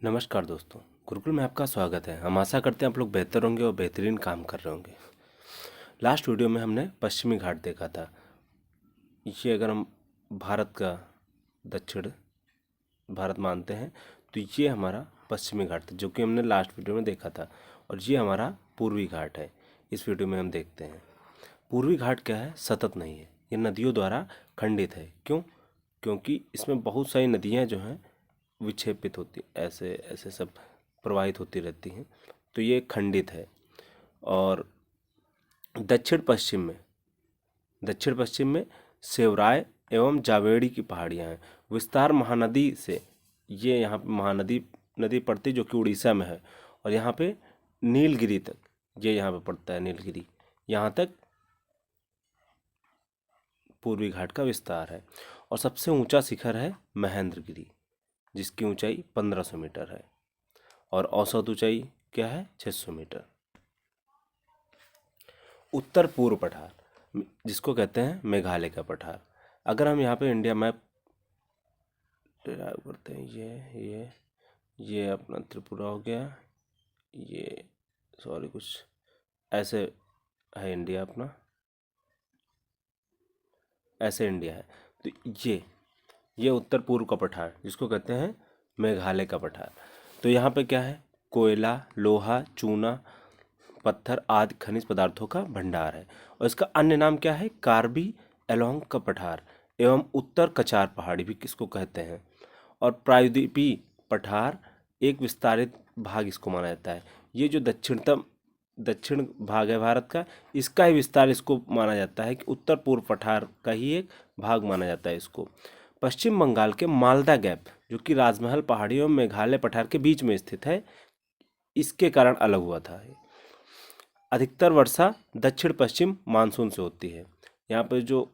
नमस्कार दोस्तों, गुरुकुल में आपका स्वागत है। हम आशा करते हैं आप लोग बेहतर होंगे और बेहतरीन काम कर रहे होंगे। लास्ट वीडियो में हमने पश्चिमी घाट देखा था। ये अगर हम भारत का दक्षिण भारत मानते हैं तो ये हमारा पश्चिमी घाट था, जो कि हमने लास्ट वीडियो में देखा था। और ये हमारा पूर्वी घाट है। इस वीडियो में हम देखते हैं पूर्वी घाट क्या है। सतत नहीं है, ये नदियों द्वारा खंडित है। क्यों? क्योंकि इसमें बहुत सारी नदियाँ जो हैं विक्षेपित होती, ऐसे ऐसे सब प्रवाहित होती रहती हैं, तो ये खंडित है। और दक्षिण पश्चिम में सेवराय एवं जावेड़ी की पहाड़ियाँ हैं। विस्तार महानदी से ये यहाँ पे महानदी नदी पड़ती जो कि उड़ीसा में है। और यहाँ पे नीलगिरी तक, ये यहाँ पे पड़ता है नीलगिरी, यहाँ तक पूर्वी घाट का विस्तार है। और सबसे ऊंचा शिखर है महेंद्रगिरी, जिसकी ऊंचाई 1500 मीटर है। और औसत ऊंचाई क्या है? 600 मीटर। उत्तर पूर्व पठार, जिसको कहते हैं मेघालय का पठार। अगर हम यहाँ पे इंडिया मैप ड्राइव करते हैं, ये अपना त्रिपुरा हो गया। ये सॉरी, कुछ ऐसे है इंडिया अपना, ऐसे इंडिया है। तो ये उत्तर पूर्व का पठार, जिसको कहते हैं मेघालय का पठार। तो यहाँ पे क्या है? कोयला, लोहा, चूना, पत्थर आदि खनिज पदार्थों का भंडार है। और इसका अन्य नाम क्या है? कार्बी एलोंग का पठार एवं उत्तर कचार पहाड़ी भी किसको कहते हैं। और प्रायद्वीपीय पठार एक विस्तारित भाग इसको माना जाता है। ये जो दक्षिण भाग है भारत का, इसका ही विस्तार इसको माना जाता है कि उत्तर पूर्व पठार का ही एक भाग माना जाता है इसको। पश्चिम बंगाल के मालदा गैप, जो कि राजमहल पहाड़ियों और मेघालय पठार के बीच में स्थित है, इसके कारण अलग हुआ था। अधिकतर वर्षा दक्षिण पश्चिम मानसून से होती है। यहाँ पे जो,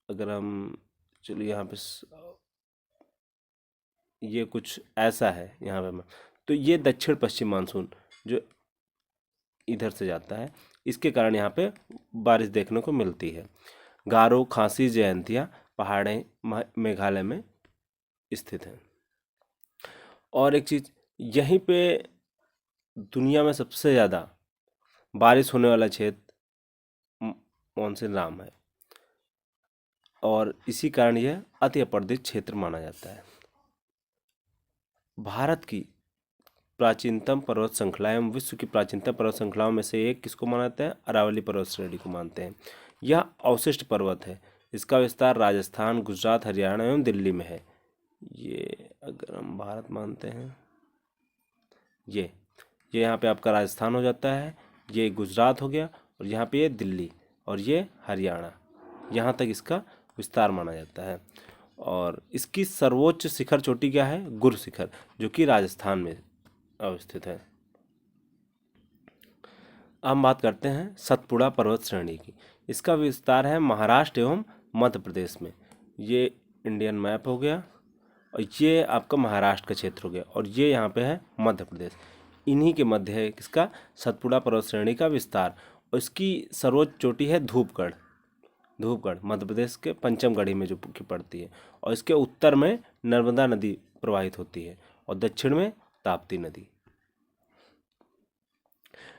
अगर हम चलिए यहाँ पे ये कुछ ऐसा है यहाँ पे तो ये दक्षिण पश्चिम मानसून जो इधर से जाता है, इसके कारण यहाँ पे बारिश देखने को मिलती है। गारो, खासी, जयंतिया पहाड़ें मेघालय में स्थित हैं। और एक चीज़, यहीं पे दुनिया में सबसे ज़्यादा बारिश होने वाला क्षेत्र मॉनसून है। और इसी कारण यह अति अपरदित क्षेत्र माना जाता है। भारत की प्राचीनतम पर्वत श्रृंखला एवं विश्व की प्राचीनतम पर्वत श्रृंखलाओं में से एक किसको माना जाता है? अरावली पर्वत श्रेणी को मानते हैं। यह अवशिष्ट पर्वत है। इसका विस्तार राजस्थान, गुजरात, हरियाणा एवं दिल्ली में है। ये अगर हम भारत मानते हैं, ये यहाँ पे आपका राजस्थान हो जाता है, ये गुजरात हो गया, और यहाँ पे ये दिल्ली, और ये हरियाणा, यहाँ तक इसका विस्तार माना जाता है। और इसकी सर्वोच्च शिखर चोटी क्या है? गुरु शिखर, जो कि राजस्थान में अवस्थित है। अब हम बात करते हैं सतपुड़ा पर्वत श्रेणी की। इसका विस्तार है महाराष्ट्र एवं मध्य प्रदेश में। ये इंडियन मैप हो गया, और ये आपका महाराष्ट्र का क्षेत्र हो गया, और ये यहाँ पे है मध्य प्रदेश। इन्हीं के मध्य है किसका? सतपुड़ा पर्वत श्रेणी का विस्तार। और इसकी सर्वोच्च चोटी है धूपगढ़। धूपगढ़ मध्य प्रदेश के पंचमगढ़ी में जो की पड़ती है। और इसके उत्तर में नर्मदा नदी प्रवाहित होती है, और दक्षिण में ताप्ती नदी।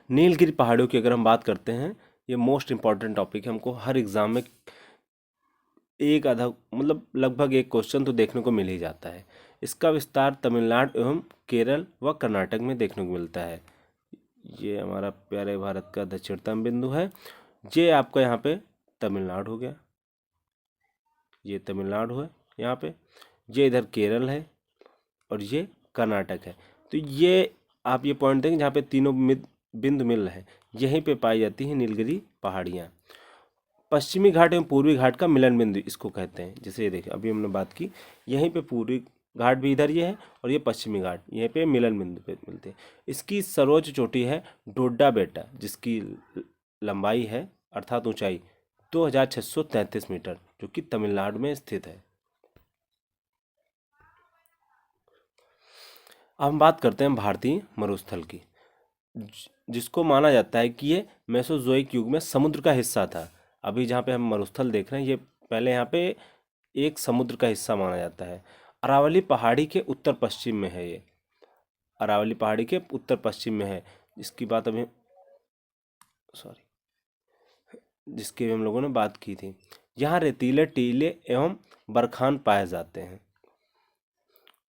नीलगिरी पहाड़ियों की अगर हम बात करते हैं, ये मोस्ट इम्पॉर्टेंट टॉपिक है। हमको हर एग्जाम में एक आधा, मतलब लगभग एक क्वेश्चन तो देखने को मिल ही जाता है। इसका विस्तार तमिलनाडु एवं केरल व कर्नाटक में देखने को मिलता है। ये हमारा प्यारे भारत का दक्षिणतम बिंदु है। ये आपका यहाँ पे तमिलनाडु हो गया, ये तमिलनाडु है यहाँ पे, ये इधर केरल है, और ये कर्नाटक है। तो ये आप ये पॉइंट देंगे जहाँ पे तीनों बिंदु मिल रहे हैं, यहीं पे पाई जाती हैं नीलगिरी पहाड़ियाँ। पश्चिमी घाट एवं पूर्वी घाट का मिलन बिंदु इसको कहते हैं। जैसे ये देखिए, अभी हमने बात की, यहीं पे पूर्वी घाट भी इधर ये है, और ये पश्चिमी घाट यहीं पे मिलन बिंदु पे मिलते हैं। इसकी सर्वोच्च चोटी है डोडा बेटा, जिसकी लंबाई है अर्थात ऊंचाई 2633 मीटर, जो कि तमिलनाडु में स्थित है। अब हम बात करते हैं भारतीय मरुस्थल की, जिसको माना जाता है कि ये मेसोजोइक युग में समुद्र का हिस्सा था। अभी जहाँ पे हम मरुस्थल देख रहे हैं, ये पहले यहाँ पे एक समुद्र का हिस्सा माना जाता है। अरावली पहाड़ी के उत्तर पश्चिम में है ये। अरावली पहाड़ी के उत्तर पश्चिम में है, जिसकी बात अभी जिसकी हम लोगों ने बात की थी। यहाँ रेतीले टीले एवं बरखान पाए जाते हैं।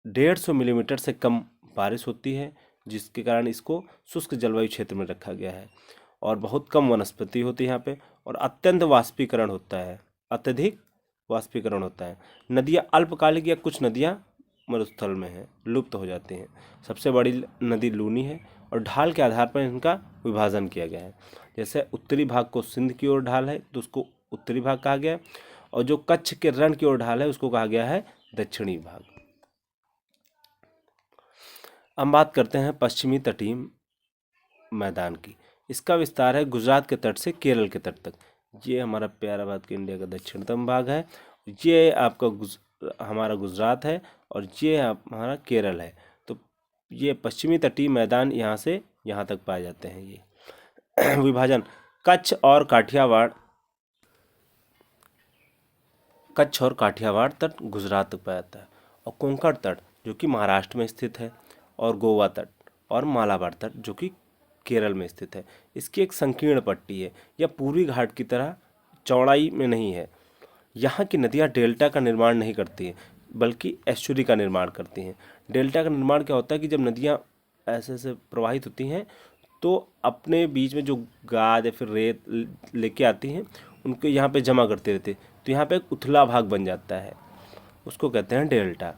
150 मिलीमीटर से कम बारिश होती है, जिसके कारण इसको शुष्क जलवायु क्षेत्र में रखा गया है। और बहुत कम वनस्पति होती है यहाँ पे, और अत्यंत वाष्पीकरण होता है, अत्यधिक वाष्पीकरण होता है। नदियाँ अल्पकालिक या कुछ नदियाँ मरुस्थल में हैं, लुप्त हो जाती हैं। सबसे बड़ी नदी लूनी है, और ढाल के आधार पर इनका विभाजन किया गया है। जैसे उत्तरी भाग को सिंध की ओर ढाल है तो उसको उत्तरी भाग कहा गया है, और जो कच्छ के रण की ओर ढाल है उसको कहा गया है दक्षिणी भाग। अब बात करते हैं पश्चिमी तटीय मैदान की। इसका विस्तार है गुजरात के तट से केरल के तट तक। ये हमारा प्यारा भारत के इंडिया का दक्षिणतम भाग है। ये आपका हमारा गुजरात है, और ये हमारा केरल है। तो ये पश्चिमी तटीय मैदान यहाँ से यहाँ तक पाए जाते हैं। ये विभाजन कच्छ और काठियावाड़ तट गुजरात तक पाया जाता है, और कोंकण तट जो कि महाराष्ट्र में स्थित है, और गोवा तट और मालाबार तट जो कि केरल में स्थित है। इसकी एक संकीर्ण पट्टी है, यह पूर्वी घाट की तरह चौड़ाई में नहीं है। यहाँ की नदियाँ डेल्टा का निर्माण नहीं करती हैं, बल्कि एस्चुरी का निर्माण करती हैं। डेल्टा का निर्माण क्या होता है कि जब नदियाँ ऐसे ऐसे प्रवाहित होती हैं तो अपने बीच में जो गाद या फिर रेत लेके आती हैं उनको यहाँ पे जमा करते रहते हैं, तो यहाँ पे एक उथला भाग बन जाता है, उसको कहते हैं डेल्टा।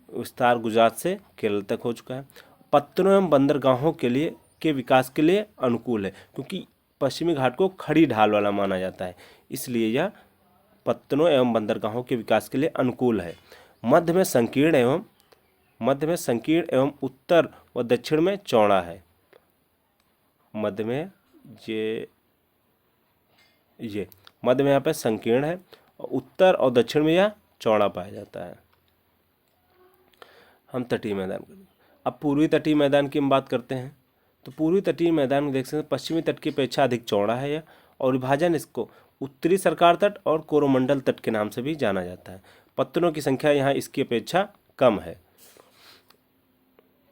विस्तार गुजरात से केरल तक हो चुका है। पत्तनों एवं बंदरगाहों के विकास के लिए अनुकूल है, क्योंकि पश्चिमी घाट को खड़ी ढाल वाला माना जाता है, इसलिए यह पत्तनों एवं बंदरगाहों के विकास के लिए अनुकूल है। मध्य में संकीर्ण एवं उत्तर व दक्षिण में चौड़ा है। मध्य में मध्य में यहाँ पे संकीर्ण है, और उत्तर और दक्षिण में यह चौड़ा पाया जाता है। हम तटीय मैदान करें। अब पूर्वी तटीय मैदान की हम बात करते हैं, तो पूर्वी तटीय मैदान में देख सकते हैं पश्चिमी तट की अपेक्षा अधिक चौड़ा है यह, और विभाजन इसको उत्तरी सरकार तट और कोरोमंडल तट के नाम से भी जाना जाता है। पत्तनों की संख्या यहाँ इसकी अपेक्षा कम है।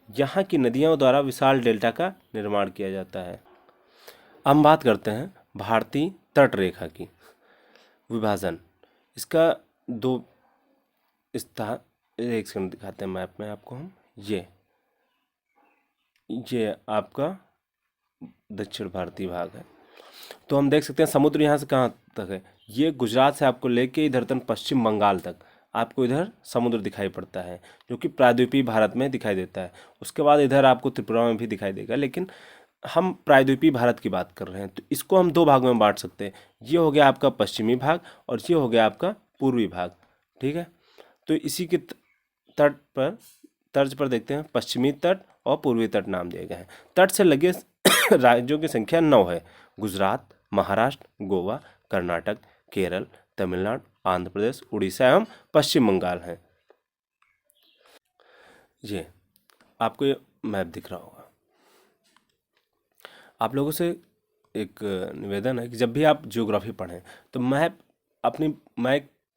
यहाँ की नदियों द्वारा विशाल डेल्टा का निर्माण किया जाता है। हम बात करते हैं भारतीय तट रेखा की। विभाजन इसका दो स्थान, एक सेकंड दिखाते हैं मैप में आपको हम। ये आपका दक्षिण भारतीय भाग है। तो हम देख सकते हैं समुद्र यहाँ से कहाँ तक है। ये गुजरात से आपको लेके इधर तक पश्चिम बंगाल तक आपको इधर समुद्र दिखाई पड़ता है, जो कि प्रायद्वीपीय भारत में दिखाई देता है। उसके बाद इधर आपको त्रिपुरा में भी दिखाई देगा, लेकिन हम प्रायद्वीपीय भारत की बात कर रहे हैं, तो इसको हम दो भागों में बांट सकते हैं। ये हो गया आपका पश्चिमी भाग, और ये हो गया आपका पूर्वी भाग। ठीक है, तो इसी के तर्ज पर देखते हैं पश्चिमी तट और पूर्वी तट नाम दिए गए हैं। तट से लगे राज्यों की संख्या 9 है। गुजरात, महाराष्ट्र, गोवा, कर्नाटक, केरल, तमिलनाडु, आंध्र प्रदेश, उड़ीसा एवं पश्चिम बंगाल हैं। ये आपको ये मैप दिख रहा होगा। आप लोगों से एक निवेदन है कि जब भी आप ज्योग्राफी पढ़ें तो मैप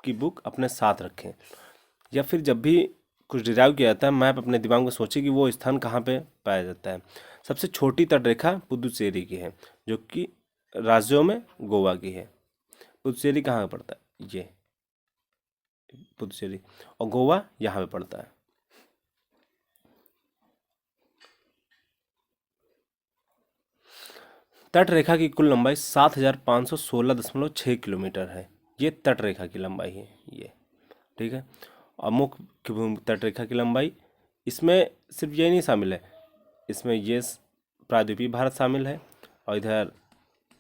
की बुक अपने साथ रखें, या फिर जब भी कुछ डिराइव किया जाता है मैप अपने दिमाग में सोचें कि वो स्थान कहाँ पे पाया जाता है। सबसे छोटी तटरेखा पुदुचेरी की है, जो कि राज्यों में गोवा की है। पुदुचेरी कहाँ पे पड़ता है? ये पुदुचेरी, और गोवा यहाँ पे पड़ता है। तट रेखा की कुल लंबाई 7516.6 किलोमीटर है। ये तट रेखा की लंबाई है ये। ठीक है, और मुख्य भूमि तट रेखा की लंबाई, इसमें सिर्फ ये नहीं शामिल है, इसमें ये प्रायद्वीपीय भारत शामिल है, और इधर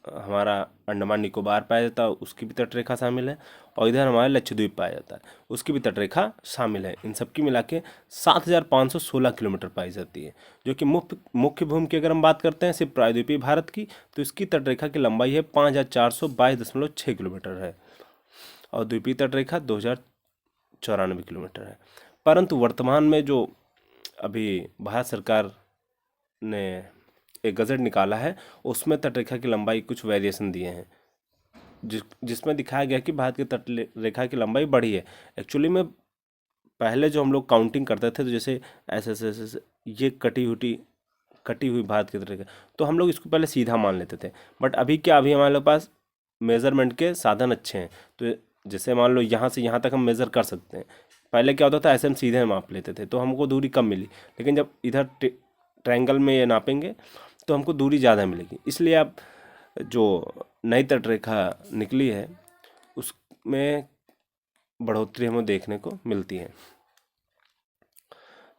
हमारा अंडमान निकोबार पाया जाता है उसकी भी तटरेखा शामिल है, और इधर हमारा लक्षद्वीप पाया जाता है उसकी भी तटरेखा शामिल है। इन सबकी मिला के 7516 किलोमीटर पाई जाती है, जो कि मुख्य भूमि की अगर हम बात करते हैं सिर्फ प्रायद्वीपीय भारत की, तो इसकी तटरेखा की लंबाई है 5422.6 किलोमीटर है, और द्वीपीय तटरेखा 2094 किलोमीटर है। परंतु वर्तमान में जो अभी भारत सरकार ने एक गज़ट निकाला है उसमें तटरेखा की लंबाई कुछ वेरिएशन दिए हैं, जिसमें दिखाया गया कि भारत की तट रेखा की लंबाई बढ़ी है। एक्चुअली में पहले जो हम लोग काउंटिंग करते थे तो जैसे ऐसे ऐसे ऐसे ऐसे, ये कटी हुई भारत की तरह, तो हम लोग इसको पहले सीधा मान लेते थे। बट अभी क्या, अभी हमारे पास मेज़रमेंट के साधन अच्छे हैं, तो जैसे मान लो यहाँ से यहाँ तक हम मेज़र कर सकते हैं। पहले क्या होता था, ऐसे हम सीधे माप लेते थे तो हमको दूरी कम मिली, लेकिन जब इधर ट्रायंगल में ये नापेंगे तो हमको दूरी ज़्यादा मिलेगी। इसलिए अब जो नई तटरेखा निकली है उसमें बढ़ोतरी हमें देखने को मिलती है।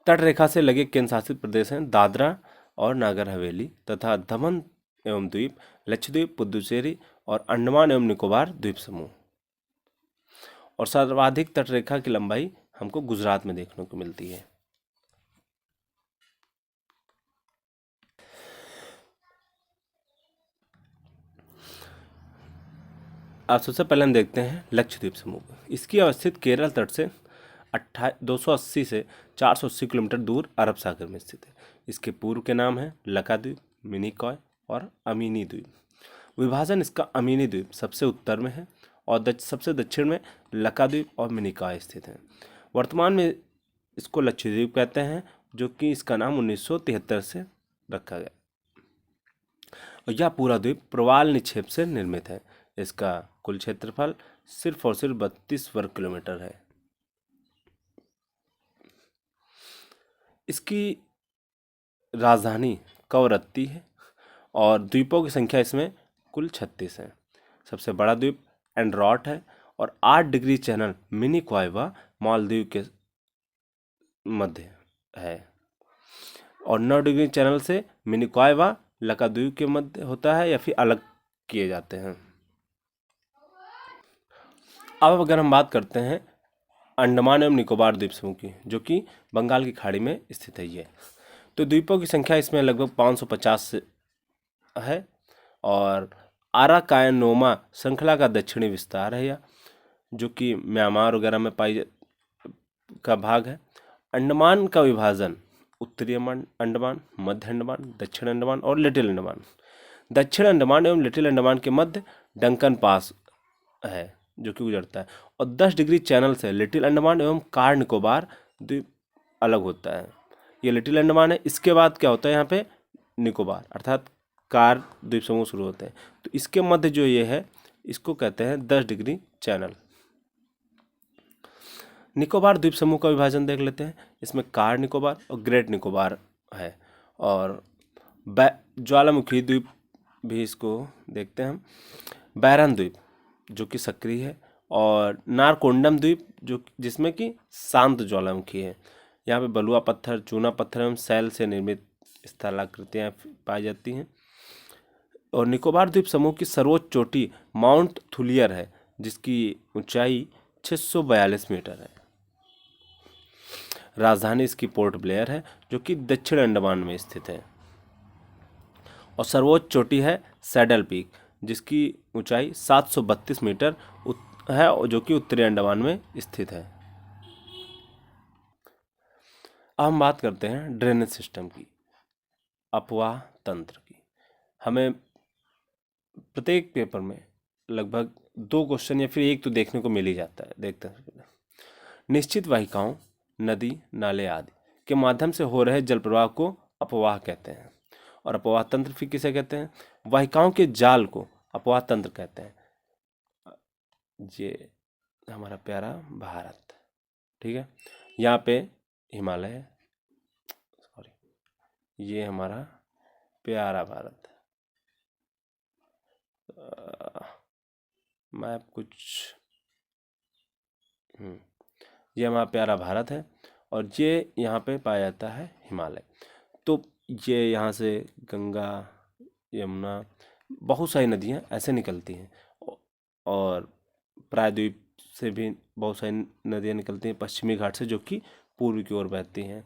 तटरेखा से लगे केंद्र शासित प्रदेश हैं दादरा और नागर हवेली तथा दमन एवं द्वीप, लक्षद्वीप, पुदुचेरी और अंडमान एवं निकोबार द्वीप समूह। और सर्वाधिक तटरेखा की लंबाई हमको गुजरात में देखने को मिलती है। अब सबसे पहले हम देखते हैं लक्षद्वीप समूह। इसकी अवस्थित केरल तट से 280 से 480 किलोमीटर दूर अरब सागर में स्थित है। इसके पूर्व के नाम हैं लकाद्वीप, मिनिकॉय और अमीनी द्वीप। विभाजन इसका अमीनी द्वीप सबसे उत्तर में है और सबसे दक्षिण में लकाद्वीप और मिनिकॉय स्थित है। वर्तमान में इसको लक्षद्वीप कहते हैं, जो कि इसका नाम 1973 से रखा गया। और यह पूरा द्वीप प्रवाल निक्षेप से निर्मित है। इसका कुल क्षेत्रफल सिर्फ और सिर्फ 32 वर्ग किलोमीटर है। इसकी राजधानी कवरत्ती है और द्वीपों की संख्या इसमें कुल 36 है। सबसे बड़ा द्वीप एंड्रॉट है और 8 डिग्री चैनल मिनी क्वाइवा मालदीव के मध्य है और 9 डिग्री चैनल से मिनी क्वाइवा लकाद्वीप के मध्य होता है या फिर अलग किए जाते हैं। अब अगर हम बात करते हैं अंडमान एवं निकोबार द्वीप समूह की, जो कि बंगाल की खाड़ी में स्थित है ये, तो द्वीपों की संख्या इसमें लगभग 550 है और आराकायनोमा श्रृंखला का दक्षिणी विस्तार है यह, जो कि म्यांमार वगैरह में पाई का भाग है। अंडमान का विभाजन उत्तरी अंडमान, मध्य अंडमान, दक्षिण अंडमान और लिटिल अंडमान। दक्षिण अंडमान एवं लिटिल अंडमान के मध्य डंकन पास है जो कि गुजरता है और 10 डिग्री चैनल से लिटिल अंडमान एवं कार निकोबार द्वीप अलग होता है। ये लिटिल अंडमान है। इसके बाद क्या होता है, यहाँ पे निकोबार अर्थात कार द्वीप समूह शुरू होते हैं। तो इसके मध्य जो ये है इसको कहते हैं 10 डिग्री चैनल। निकोबार द्वीप समूह का विभाजन देख लेते हैं। इसमें कार निकोबार और ग्रेट निकोबार है और ज्वालामुखी द्वीप भी इसको देखते हैं हम। बैरन द्वीप जो कि सक्रिय है और नारकोंडम द्वीप जो जिसमें कि शांत ज्वालामुखी है। यहाँ पे बलुआ पत्थर, चूना पत्थर एवं सैल से निर्मित स्थलाकृतियाँ पाई जाती हैं। और निकोबार द्वीप समूह की सर्वोच्च चोटी माउंट थुलियर है जिसकी ऊंचाई 642 मीटर है। राजधानी इसकी पोर्ट ब्लेयर है जो कि दक्षिण अंडमान में स्थित है। और सर्वोच्च चोटी है सैडल पीक जिसकी ऊंचाई 732 मीटर है और जो कि उत्तरी अंडमान में स्थित है। अब हम बात करते हैं ड्रेनेज सिस्टम की, अपवाह तंत्र की। हमें प्रत्येक पेपर में लगभग 2 क्वेश्चन या फिर एक तो देखने को मिल ही जाता है। देखते हैं, निश्चित वाहिकाओं, नदी, नाले आदि के माध्यम से हो रहे जल प्रवाह को अपवाह कहते हैं। और अपवाह तंत्र फिर किसे कहते हैं? वाहिकाओं के जाल को अपवाह तंत्र कहते हैं। ये हमारा प्यारा भारत, ठीक है, यहाँ पे हिमालय है, सॉरी, ये हमारा प्यारा भारत। मैप कुछ ये हमारा प्यारा भारत है और ये यहाँ पे पाया जाता है हिमालय। तो ये यहाँ से गंगा, यमुना, बहुत सारी नदियाँ ऐसे निकलती हैं और प्रायद्वीप से भी बहुत सारी नदियाँ निकलती हैं पश्चिमी घाट से, जो कि पूर्व की ओर बहती हैं।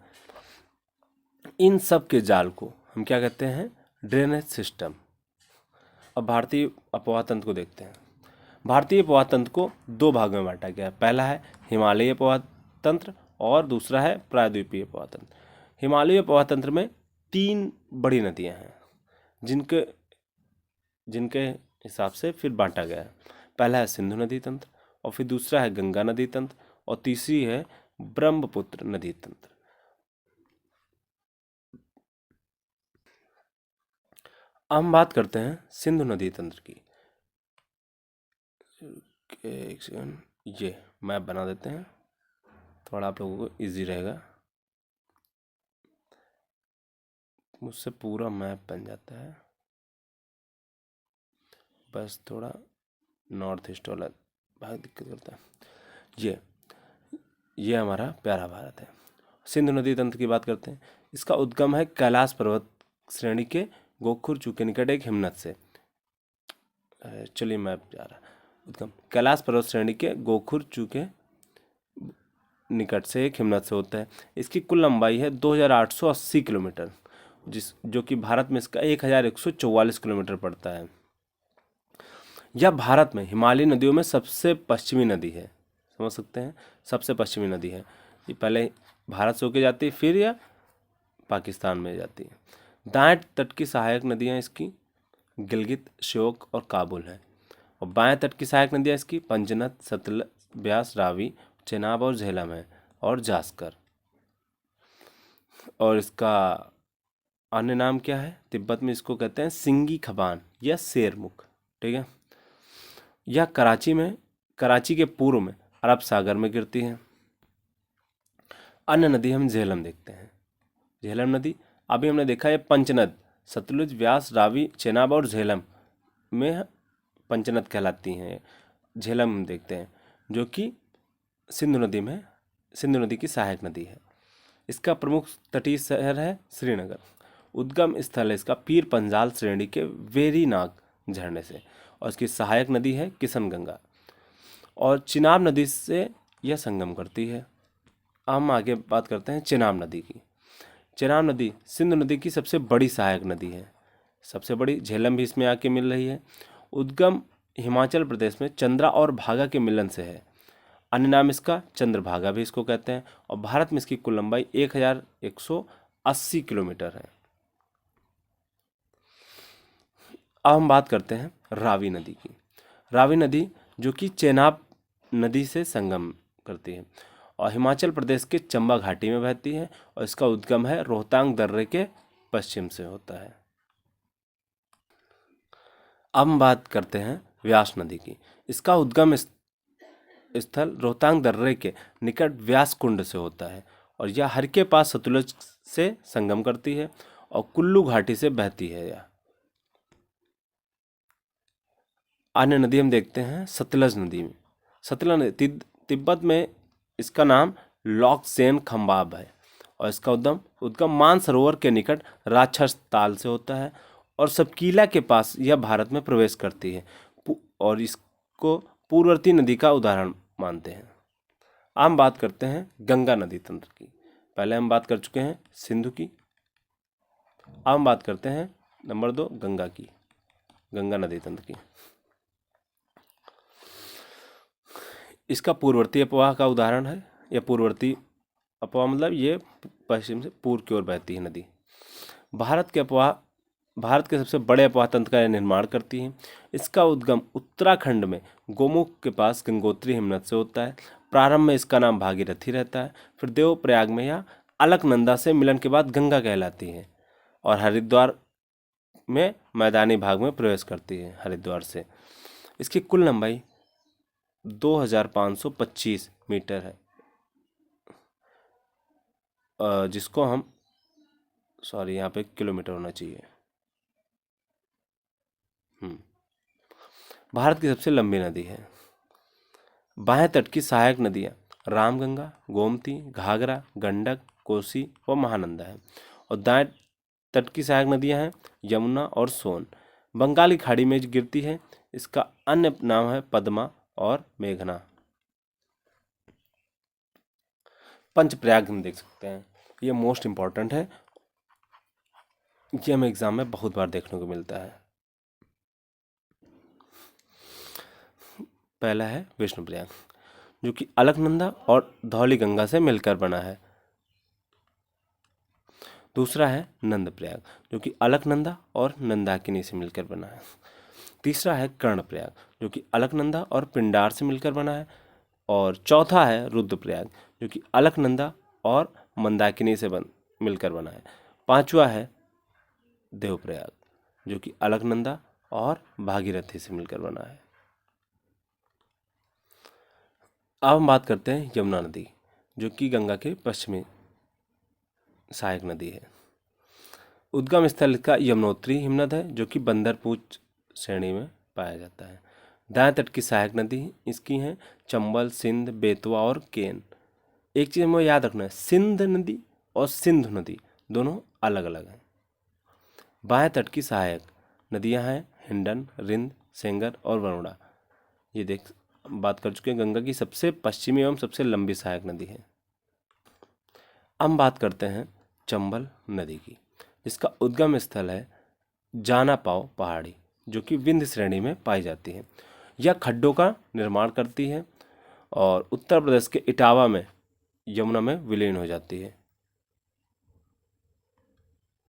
इन सब के जाल को हम क्या कहते हैं? Drainage system. अब भारतीय अपवाह तंत्र को देखते हैं। भारतीय अपवाह तंत्र को 2 भागों में बांटा गया है। पहला है हिमालयी अपवाह तंत्र और दूसरा है प्रायद्वीपीय अपवाह तंत्र। हिमालयी अपवाह तंत्र में 3 बड़ी नदियां हैं जिनके जिनके हिसाब से फिर बांटा गया है। पहला है सिंधु नदी तंत्र और फिर दूसरा है गंगा नदी तंत्र और तीसरी है ब्रह्मपुत्र नदी तंत्र। अब हम बात करते हैं सिंधु नदी तंत्र की। एक सेकंड, ये मैप बना देते हैं, थोड़ा आप लोगों को इजी रहेगा। मुझसे पूरा मैप बन जाता है, बस थोड़ा नॉर्थ ईस्ट वाला भाग दिक्कत करता है। ये हमारा प्यारा भारत है। सिंधु नदी तंत्र की बात करते हैं। इसका उद्गम है कैलाश पर्वत श्रेणी के गोखुरचू के निकट एक हिमनद से। चलिए मैप जा रहा है। उद्गम कैलाश पर्वत श्रेणी के गोखुरचू के निकट से एक हिमनद से होता है। इसकी कुल लंबाई है 2880 किलोमीटर, जो कि भारत में इसका 1144 किलोमीटर पड़ता है। यह भारत में हिमालयी नदियों में सबसे पश्चिमी नदी है। समझ सकते हैं, सबसे पश्चिमी नदी है। ये पहले भारत से होके जाती है, फिर यह पाकिस्तान में जाती है। दाएं तट की सहायक नदियां इसकी गिलगित, श्योक और काबुल हैं। और बाएं तट की सहायक नदियां इसकी पंजनद, सतलज, ब्यास, रावी, चेनाब और झेलम है, और जास्कर। और इसका अन्य नाम क्या है? तिब्बत में इसको कहते हैं सिंगी खबान या शेरमुख। ठीक है। यह कराची के पूर्व में अरब सागर में गिरती है। अन्य नदी हम झेलम देखते हैं। झेलम नदी अभी हमने देखा है पंचनद, सतलुज, व्यास, रावी, चेनाब और झेलम में पंचनद कहलाती हैं। झेलम हम देखते हैं, जो कि सिंधु नदी की सहायक नदी है। इसका प्रमुख तटीय शहर है श्रीनगर। उद्गम स्थल है इसका पीर पंजाल श्रेणी के वेरीनाग झरने से, और इसकी सहायक नदी है किशनगंगा, और चिनाब नदी से यह संगम करती है। हम आगे बात करते हैं चेनाब नदी की। चेनाब नदी सिंधु नदी की सबसे बड़ी सहायक नदी है, सबसे बड़ी। झेलम भी इसमें आके मिल रही है। उद्गम हिमाचल प्रदेश में चंद्रा और भागा के मिलन से है। अन्य नाम इसका चंद्रभागा भी इसको कहते हैं। और भारत में इसकी कुल लंबाई 1180 किलोमीटर है। अब हम बात करते हैं रावी नदी की। रावी नदी जो कि चेनाब नदी से संगम करती है और हिमाचल प्रदेश के चंबा घाटी में बहती है, और इसका उद्गम है रोहतांग दर्रे के पश्चिम से होता है। अब हम बात करते हैं व्यास नदी की। इसका उद्गम स्थल रोहतांग दर्रे के निकट व्यास कुंड से होता है, और यह हर के पास सतलुज से संगम करती है और कुल्लू घाटी से बहती है। यह अन्य नदी हम देखते हैं सतलज नदी में। सतलज नदी तिब्बत में इसका नाम लॉक्सेन खंबाब है, और इसका उद्गम मानसरोवर के निकट राक्षस ताल से होता है, और सबकीला के पास यह भारत में प्रवेश करती है, और इसको पूर्ववर्ती नदी का उदाहरण मानते हैं। हम बात करते हैं गंगा नदी तंत्र की। पहले हम बात कर चुके हैं सिंधु की, अब हम बात करते हैं नंबर 2 गंगा की, गंगा नदी तंत्र की। इसका पूर्ववर्ती अपवाह का उदाहरण है। यह पूर्ववर्ती अपवाह मतलब ये पश्चिम से पूर्व की ओर बहती है नदी। भारत के सबसे बड़े अपवाह तंत्र का निर्माण करती है। इसका उद्गम उत्तराखंड में गोमुख के पास गंगोत्री हिमनद से होता है। प्रारंभ में इसका नाम भागीरथी रहता है, फिर देवप्रयाग में यह अलकनंदा से मिलन के बाद गंगा कहलाती है, और हरिद्वार में मैदानी भाग में प्रवेश करती है हरिद्वार से। इसकी कुल लंबाई 2525 मीटर है, जिसको हम यहाँ पे किलोमीटर होना चाहिए। भारत की सबसे लंबी नदी है। बाएं तट की सहायक नदियां रामगंगा, गोमती, घाघरा, गंडक, कोसी व महानंदा है, और दाएं तट की सहायक नदियां हैं यमुना और सोन। बंगाल की खाड़ी में गिरती है। इसका अन्य नाम है पद्मा और मेघना। पंचप्रयाग हम देख सकते हैं, ये मोस्ट इंपॉर्टेंट है, ये हमें एग्जाम में बहुत बार देखने को मिलता है। पहला है विष्णुप्रयाग, जो कि अलकनंदा और धौलीगंगा से मिलकर बना है। दूसरा है नंदप्रयाग, जो कि अलकनंदा और नंदाकिनी से मिलकर बना है। तीसरा है कर्णप्रयाग, जो कि अलकनंदा और पिंडार से मिलकर बना है। और चौथा है रुद्रप्रयाग, जो कि अलकनंदा और मंदाकिनी से मिलकर बना है। पांचवा है देवप्रयाग, जो कि अलकनंदा और भागीरथी से मिलकर बना है। अब हम बात करते हैं यमुना नदी, जो कि गंगा के पश्चिमी सहायक नदी है। उद्गम स्थल इसका यमुनोत्री हिमनद है, जो कि बंदरपूछ श्रेणी में पाया जाता है। दाएं तट की सहायक नदी इसकी हैं चंबल, सिंध, बेतवा और केन। एक चीज़ हमें याद रखना है, सिंध नदी और सिंधु नदी दोनों अलग अलग हैं। बाएं तट की सहायक नदियां हैं हिंडन, रिंद, सेंगर और वरुणा। ये बात कर चुके हैं गंगा की सबसे पश्चिमी एवं सबसे लंबी सहायक नदी है। हम बात करते हैं चंबल नदी की, जिसका उद्गम स्थल है जानापाव पहाड़ी, जो कि विंध्य श्रेणी में पाई जाती है। यह खड्डों का निर्माण करती है और उत्तर प्रदेश के इटावा में यमुना में विलीन हो जाती है।